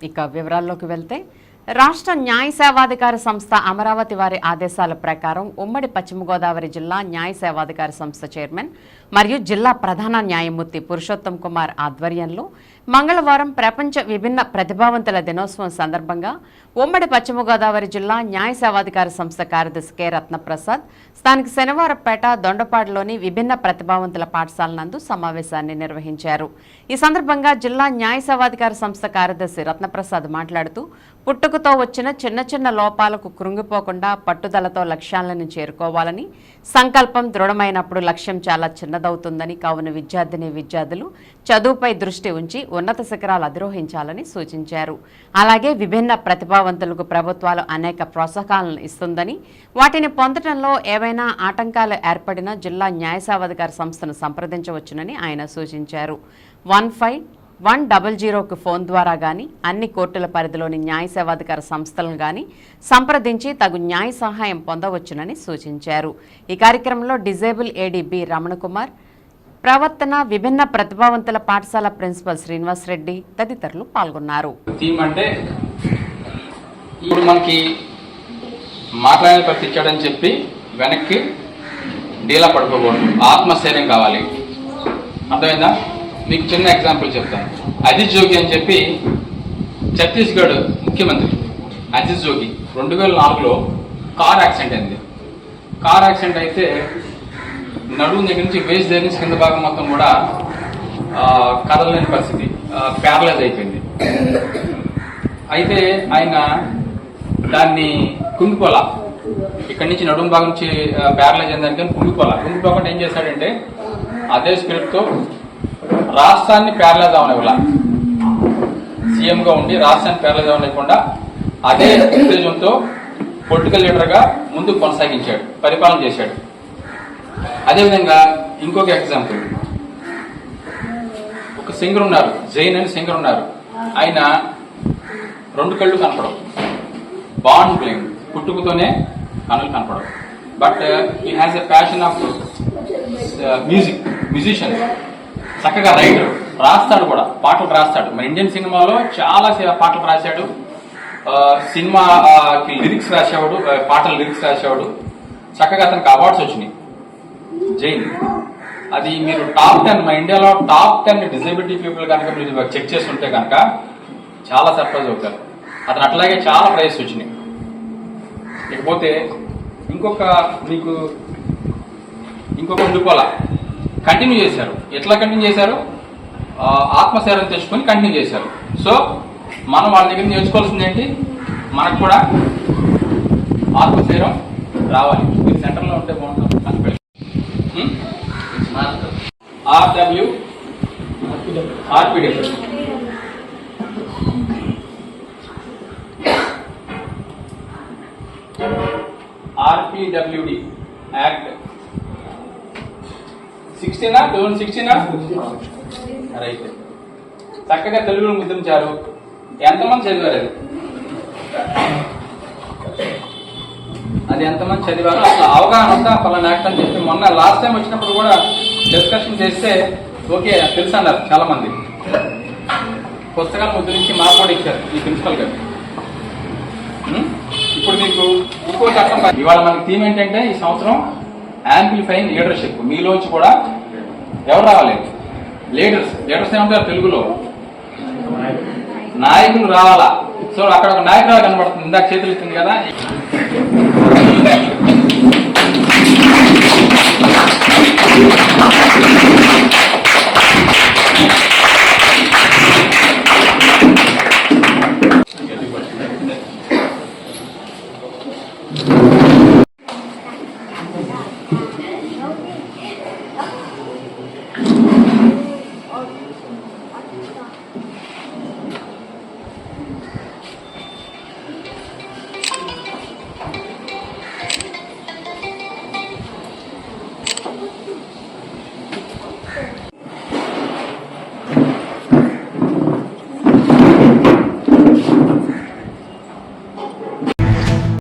ఇక వివరాల్లోకి వెళ్తే రాష్ట్ర న్యాయ సేవాధికార సంస్థ అమరావతి వారి ఆదేశాల ప్రకారం ఉమ్మడి పశ్చిమ గోదావరి జిల్లా న్యాయ సేవాధికార సంస్థ చైర్మన్ మరియు జిల్లా ప్రధాన న్యాయమూర్తి పురుషోత్తం కుమార్ ఆధ్వర్యంలో మంగళవారం ప్రపంచ విభిన్న ప్రతిభావంతుల దినోత్సవం సందర్భంగా ఉమ్మడి పశ్చిమ గోదావరి జిల్లా న్యాయ సేవాధికార సంస్థ కార్యదర్శి కె రత్నప్రసాద్ స్థానిక శనివారపేట దొండపాడులోని విభిన్న ప్రతిభావంతుల పాఠశాల నందు సమావేశాన్ని నిర్వహించారు. ఈ సందర్భంగా జిల్లా న్యాయ సేవాధికార సంస్థ కార్యదర్శి రత్నప్రసాద్ మాట్లాడుతూ పుట్టుకతో వచ్చిన చిన్న చిన్న లోపాలకు కృంగిపోకుండా పట్టుదలతో లక్ష్యాలను చేరుకోవాలని, సంకల్పం దృఢమైనప్పుడు లక్ష్యం చాలా చిన్నదవుతుందని, కావున విద్యార్థులు చదువుపై దృష్టి ఉంచి ఉన్నత శిఖరాలు అధిరోహించాలని సూచించారు. అలాగే విభిన్న ప్రతిభావంతులకు ప్రభుత్వాలు అనేక ప్రోత్సాహకాలను ఇస్తుందని, వాటిని పొందడంలో ఏవైనా ఆటంకాలు ఏర్పడినా జిల్లా న్యాయ సేవాధికార సంస్థను సంప్రదించవచ్చునని ఆయన సూచించారు. 15-100కు ఫోన్ ద్వారా గానీ, అన్ని కోర్టుల పరిధిలోని న్యాయ సేవాధికార సంస్థలను గానీ సంప్రదించి తగు న్యాయ సహాయం పొందవచ్చునని సూచించారు. ఈ కార్యక్రమంలో డిజేబుల్ ఏడీ బి రమణకుమార్, ప్రవర్తన విభిన్న ప్రతిభావంతుల పాఠశాల ప్రిన్సిపల్ శ్రీనివాస్ రెడ్డి తదితరులు పాల్గొన్నారు. ఇప్పుడు మనకి మాట్లాడే ప్రతిచ్చాడని చెప్పి వెనక్కి డీలా పడుకోకూడదు, ఆత్మస్థైర్యం కావాలి. అర్థమైందా? మీకు చిన్న ఎగ్జాంపుల్ చెప్తాను. అజిత్ జోగి అని చెప్పి ఛత్తీస్గఢ్ ముఖ్యమంత్రి అజిత్ జోగి 2004లో కార్ యాక్సిడెంట్ అయింది. కార్ యాక్సిడెంట్ అయితే నడుము దగ్గర నుంచి వేస్ట్ దగ్గర నుంచి కింద భాగం మొత్తం కూడా కదలలేని పరిస్థితి, ప్యారలైజ్ అయిపోయింది. అయితే ఆయన దాన్ని కుంగిపోలా, ఇక్కడి నుంచి నడుము భాగం నుంచి ప్యారలైజ్ అయిన దానికి కుంగిపోకుండా ఏం చేశాడంటే అదే స్పిరిట్తో రాష్ట్రాన్ని ప్యారలైజ్ అవనివ్వాల, సీఎంగా ఉండి రాష్ట్రాన్ని ప్యారలైజ్ అవనివ్వకుండా అదే ఉద్దేశంతో పొలిటికల్ లీడర్గా ముందుకు కొనసాగించాడు, పరిపాలన చేశాడు. అదేవిధంగా ఇంకొక ఎగ్జాంపుల్, ఒక సింగర్ ఉన్నారు, జైన్ అని సింగర్ ఉన్నారు. ఆయన 2 కళ్ళు కనపడవు, బాండ్ బ్లైండ్, పుట్టుకతోనే కనులు కనపడవు. But he has a passion of musician, చక్కగా రైటర్, రాస్తాడు కూడా, పాటలు రాస్తాడు. మన ఇండియన్ సినిమాలో చాలా పాటలు రాశాడు, సినిమాకి లిరిక్స్ రాసేవాడు, పాటలు లిరిక్స్ రాసేవాడు. చక్కగా అతనికి అవార్డ్స్ వచ్చినాయి. జైన్ అది మీరు టాప్ 10 మన ఇండియాలో టాప్ 10 డిజేబిలిటీ పీపుల్ కనుక మీరు చెక్ చేస్తుంటే కనుక చాలా సర్ప్రైజ్ అవుతారు. అతను అట్లాగే చాలా ప్రైజెస్ వచ్చినాయి. ఇకపోతే మీకు ఉండిపోలా కంటిన్యూ చేశారు. ఎట్లా కంటిన్యూ చేశారు? ఆత్మశైర్యం తెచ్చుకొని కంటిన్యూ చేశారు. సో మనం వాళ్ళ దగ్గర నేర్చుకోవాల్సింది ఏంటి? మనకు కూడా ఆత్మశైర్యం రావాలి. మీరు సెంటర్లో ఉంటే బాగుంటుంది. RPWD act 2016 right. చక్కగా తెలుగులో ముద్రించారు. ఎంతమంది చదివారు? అది ఎంతమంది చదివారు? అసలు అవగాహన ఉందా ఫలానా యాక్ట్ అని చెప్పి మొన్న లాస్ట్ టైం వచ్చినప్పుడు కూడా డిస్కషన్ చేస్తే ఓకే తెలుసు అన్నారు చాలా మంది. పుస్తకాలు ముద్రించి మాకు కూడా ఇచ్చారు ఈ ప్రిన్సిపల్ గారు. ఇప్పుడు మీకు ఇంకో చట్టం, ఇవాళ మనకి థీమ్ ఏంటంటే ఈ సంవత్సరం యాంప్లిఫైయింగ్ లీడర్షిప్. మీలోంచి కూడా ఎవరు రావాలి? లీడర్స్ ఏమంటారు తెలుగులో? నాయకులు రావాలా. సో అక్కడ ఒక నాయకురాలు కనబడుతుంది, ఇందాక చేతులు ఇస్తుంది కదా.